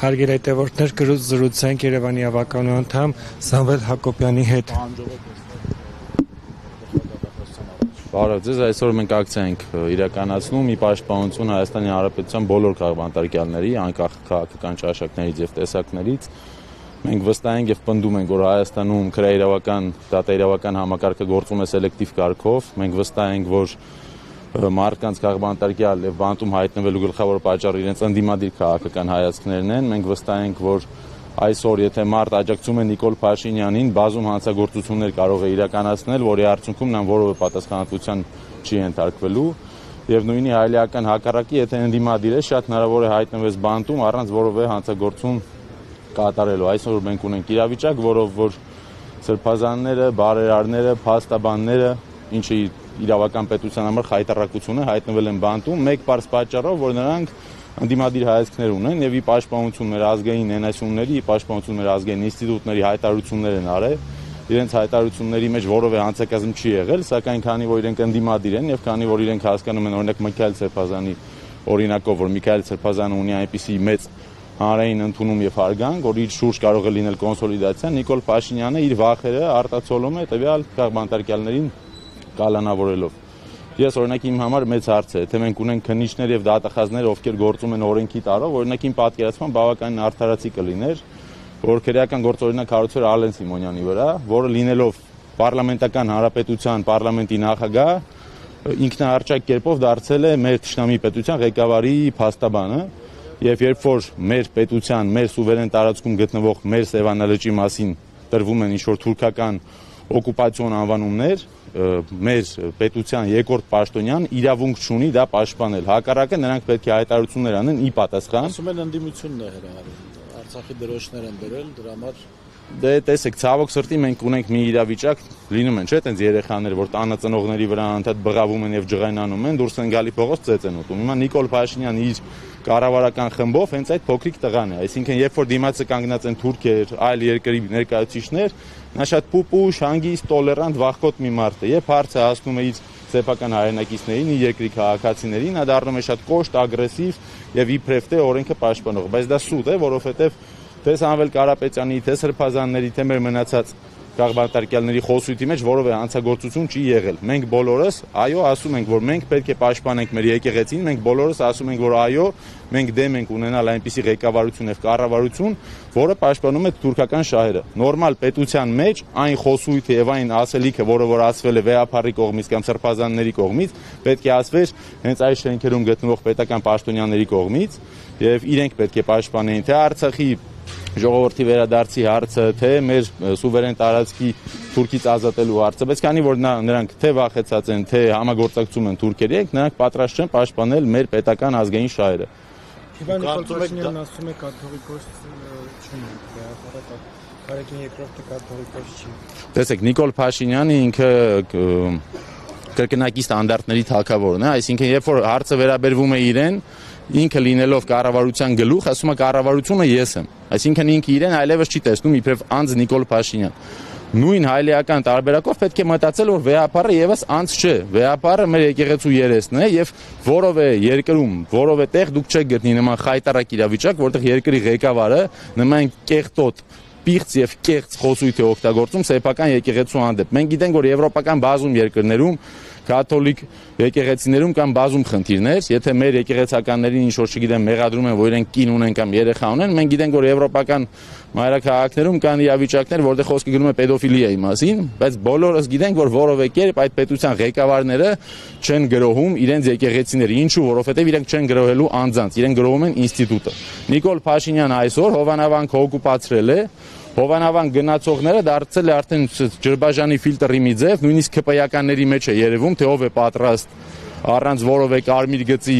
Հարգելի հետևորդներ, զրուցենք Երևանի ավականու անդամ Սամվել Հակոբյանի հետ։ Բարև ձեզ, այսօր մենք ակցիա ենք իրականացնում մի պաշտպանություն Հայաստանի Հանրապետության բոլոր քաղբանտարկյալների, անկախ քաղաքական ճաշակներից եւ տեսակներից։ Մենք վստահ ենք եւ պնդում ենք, որ Հայաստանում քրեաիրավական, դատաիրավական համակարգը գործում է սելեկտիվ կարգով։ Մենք վստահ ենք, որ մարդկանց քաղբանտարկյալ եւ բանտում հայտնվելու գլխավոր պատճառը իրենց ընդդիմադիր քաղաքական հայացքներն են։ Մենք վստահ ենք, որ այսօր եթե մարդ աջակցում է Նիկոլ Փաշինյանին, բազում հանցագործություններ կարող է իրականացնել, որի արդյունքում նա որևէ պատասխանատվության չի ենթարկվելու եւ նույնի հայլիական հակառակի, եթե ընդդիմադիր է, շատ հնարավոր է հայտնվես բանտում առանց որևէ հանցագործում կատարելու։ Այսօր մենք ունենք իրավիճակ, որով որ սրբազանները, բարերարները, փաստաբանները, ինչը իրավական պետության համար խայտառակություն է, հայտնվել են բանտում մեկ պարզ պատճառով, որ նրանք ընդդիմադիր հայացքներ ունեն եւ ի պաշտպանություն մեր ազգային ներնայությունների, ի պաշտպանություն մեր ազգային ինստիտուտների հայտարարություններ են արել։ Իրենց հայտարարությունների մեջ որևէ հանցակազմ չի եղել, սակայն քանի որ իրենք ընդդիմադիր են եւ քանի որ իրենք հասկանում են օրինակ Միքայել Սրբազանի օրինակով, որ Միքայել Սրբազանը ունի այնպիսի մեծ հանրային ընդունում եւ հարգանք, որ իր շուրջ կարող է լինել կոնսոլիդացիա, Նիկոլ Փաշինյանը իր վախերը արտացոլում է տվյալ քաղբանտարկյալներին կալանավորելով։ Ես օրինակ իմ համար մեծ հարց է, թե մենք ունենք քննիչներ եւ դատախազներ, ովքեր գործում են օրենքի տարով, օրինակ իմ պատկերացման բավականին արդարացի կլիներ, որ քրեական գործօրինակ հարուցեր Ալեն Սիմոնյանի վրա, որը լինելով պարլամենտական հանրապետության պարլամենտի նախագահ, ինքնահարճակ կերպով դարձել է մեր թշնամի պետության ղեկավարի փաստաբանը, եւ երբ որ մեր պետության, մեր սուվերեն տարածքում գտնվող մեր Սևանա լճի մասին տրվում են ինչ-որ թուրքական օկուպացիոն անվանումներ, մեր պետության երկրորդ պաշտոնյան իրավունք չունի դա պաշտպանել։ Հակառակը նրանք պետք է հայտարարություններ անեն ի պատասխան։ Ասում են ընդդիմությունն է հրահարել, Արցախի դրոշներ են դրել, դրա համար Դե տեսեք, ցավոք սրտի մենք ունենք մի իրավիճակ, լինում են, չէ՞, այտենց երեխաներ, որ տանը ծնողների վրա անդադ բղավում են եւ ջղայնանում են, դուրս են գալի փողոց ծեծ են ուտում։ Հիմա Նիկոլ Փաշինյանը իր կառավարական խմբով հենց այդ փոքրիկ տղան է, այսինքն երբ որ դիմացը կանգնած են թուրքեր, այլ երկրի ներկայացուցիչներ, նա շատ պուպուշ, հանգիստ, տոլերանտ, վախկոտ մի մարդ է, երբ հարցը հասնում է իր սեփական հայրենակիցներին, իր երկրի քաղաքացիներին, նա դառնում է շատ կոշտ, ագրեսիվ եւ իբրև թե օրենքը պաշտպանող, բայց դա սուտ է, որովհետեւ թե Սամվել Կարապետյանի, թե Սրբազանների, թե մեր մնացած քաղբանտարկյալների խոսույթի մեջ որևէ հանցագործություն չի եղել։ Մենք բոլորս, այո, ասում ենք, որ մենք պետք է պաշտպանենք մեր եկեղեցին, մենք բոլորս ասում ենք, որ այո, մենք դեմ ենք ունենալ այնպիսի ղեկավարություն եւ կառավարություն, որը պաշտպանում է թուրքական շահերը։ Նորմալ պետության մեջ այն խոսույթը եւ այն ասելիքը, որը ասվել է վեհապարի կողմից կամ Սրբազանների կողմից, պետք է ասվեր հենց այս շենքերում գտնվող պետական պաշտոնյաների կողմից եւ իրենք պետք է պաշտպանեին թե Արցախի ժողովրդի վերադարձի հարցը, թե մեր սուվերեն տարածքի թուրքից ազատելու հարցը, բայց քանի որ նրանք թե վախեցած են, թե համագործակցում են թուրքերի հետ, նրանք պատրաստ չեն պաշտպանել մեր պետական ազգային շահերը։ Իվան Նիկոլյանը ասում է կաթողիկոս չունի, Կարեկին երկրորդը կաթողիկոս չի։ Տեսեք, Նիկոլ Փաշինյանը ինքը կրկնակի ստանդարտների թագավորն է, այսինքն երբ որ հարցը վերաբերվում է իրեն, ինքը լինելով կառավարության գլուխ, ասում է կառավարությունը ես եմ։ Այսինքն ինքը իրեն այլևս չի տեսնում իբրև անձ Նիկոլ Փաշինյան։ Նույն հայլիական տարբերակով պետք է մտածել, որ վեհապարը եւս անձ չէ։ Վեհապարը մեր եկեղեցու երեսն է եւ որովե երկրում, որովե տեղ դուք չեք գտնի նման խայտարակ իրավիճակ, որտեղ երկրի ղեկավարը նման կեղտոտ պիղծ եւ կեղծ խոսույթ է օգտագործում սեփական եկեղեցու հանդեպ։ Մենք գիտենք, որ եվրոպական բազում երկրներում կաթոլիկ եկեղեցիներում կան բազում խնդիրներ, եթե մեր եկեղեցականներին ինչ որ չգիտեմ մեղադրում են, որ իրենք կին ունեն կամ երեխա ունեն, մենք գիտենք, որ եվրոպական մայրաքաղաքներում կան իրավիճակներ, որտեղ խոսքը գնում է պետոֆիլիայի մասին, բայց բոլորս գիտենք, որ որովե կերպ այդ պետության ղեկավարները չեն գրոհում իրենց եկեղեցիները, ինչու, որովհետև իրենք չեն գրոհելու անձանց, իրենք գրոհում են ինստիտուտը։ Նիկոլ Փաշինյանը այսօր Հովանավանքը օկուպացրել է, Հովանավան գնացողները դարձել է արդեն ջրբաժանի ֆիլտրի մի ձև, նույնիսկ ԿՊ-ականների մեջ է երևում, թե ով է պատրաստ առանց որովե կարմիր գծի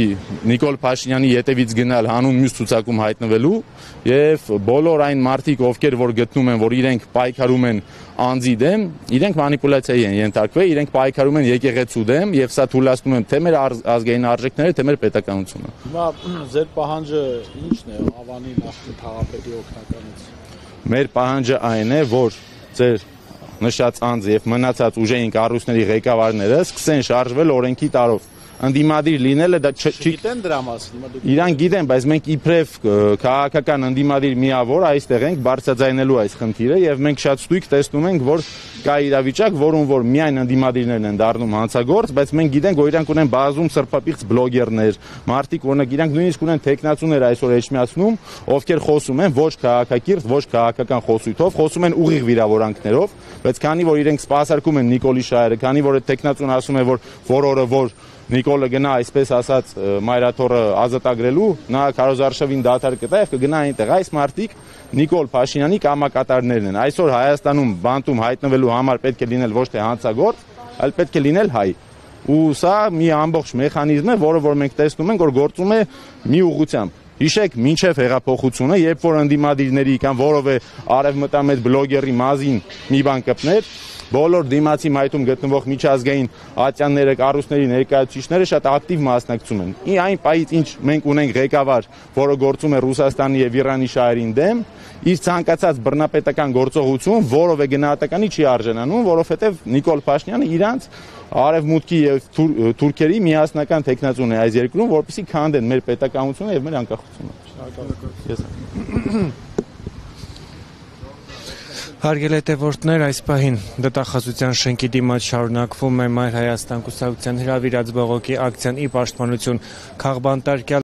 Նիկոլ Փաշինյանի ետևից գնալ հանուն մյուս ցուցակում հայտնվելու եւ բոլոր այն մարդիկ, ովքեր որ գտնում են, որ իրենք պայքարում են անձի դեմ, իրենք մանիպուլյացիայի են ենթարկվել, իրենք պայքարում են եկեղեցու դեմ եւ սա թույլատնում են թե մեր ազգային արժեքները, թե մեր պետականությունը։ Հիմա ձեր պահանջը ի՞նչն է Ավանի նախկին քաղաքապետի օգնականից։ Մեր պահանջը այն է, որ ձեր նշած անձը եւ մնացած ուժային կառույցների ղեկավարները սկսեն շարժվել օրենքի տարով։ ընդդիմադիր լինելը դա Չգիտեն դրա մասին, հիմա դուք Իրան գիտեն, բայց մենք իբրև քաղաքական ընդդիմադիր միավոր այստեղ ենք բարձրաձայնելու այս խնդիրը եւ մենք շատ ստույգ տեսնում ենք, որ կա իրավիճակ, որում որ միայն ընդդիմադիրներն են դառնում հանցագործ, բայց մենք գիտենք, որ իրանք ունեն բազում սրբապիղծ բլոգերներ, մարդիկ, օրինակ իրանք նույնիսկ ունեն տեխնացուներ այսօր Էջմիածնում, ովքեր խոսում են ոչ քաղաքակիրթ, ոչ քաղաքական խոսույթով, խոսում են ուղիղ վիրավորանքներով, բայց քանի որ իրենք սպասարկում են Նիկոլի Շայերը, քանի որ այդ տեխնացուն ասում է, որ օրը որ Նիկոլը գնա այսպես ասած մայրաթորը ազատագրելու, նա քարոզարշավին դադար կտա եւ կգնա այնտեղ։ Այս մարդիկ Նիկոլ Փաշինյանի կամակատարներն են։ Այսօր Հայաստանում բանտում հայտնվելու համար պետք է լինել ոչ թե հանցագործ, այլ պետք է լինել հայ։ Ու սա մի ամբողջ մեխանիզմ է, որը որ մենք տեսնում ենք, որ գործում է մի ուղղությամբ։ Հիշեք, մինչև հեղափոխությունը, երբ որ ընդդիմադիրների կամ որևէ արևմտամետ բլոգերի մազին մի բան կպներ, բոլոր դիմացի մայթում գտնվող միջազգային ատյանները, կառույցների ներկայացուցիչները շատ ակտիվ մասնակցում են։ Այն պայից ինչ մենք ունենք ղեկավար, որը գործում է Ռուսաստանի եւ Իրանի շահերին դեմ, իր ցանկացած բռնապետական գործողություն որովե գնահատականի չի արժանանում, որովհետեւ Նիկոլ Փաշինյանը իրանց արևմուտքի եւ թուրքերի միասնական տեխնացուն է այս երկրում, որպեսզի քանդեն մեր պետականությունը եւ մեր անկախությունը։ Հարգելի հետևորդներ, այս պահին դատախազության շենքի դիմաց շարունակվում է Մայր Հայաստան կուսակցության հրավիրած բողոքի ակցիան ի պաշտպանություն քաղբանտարկյալ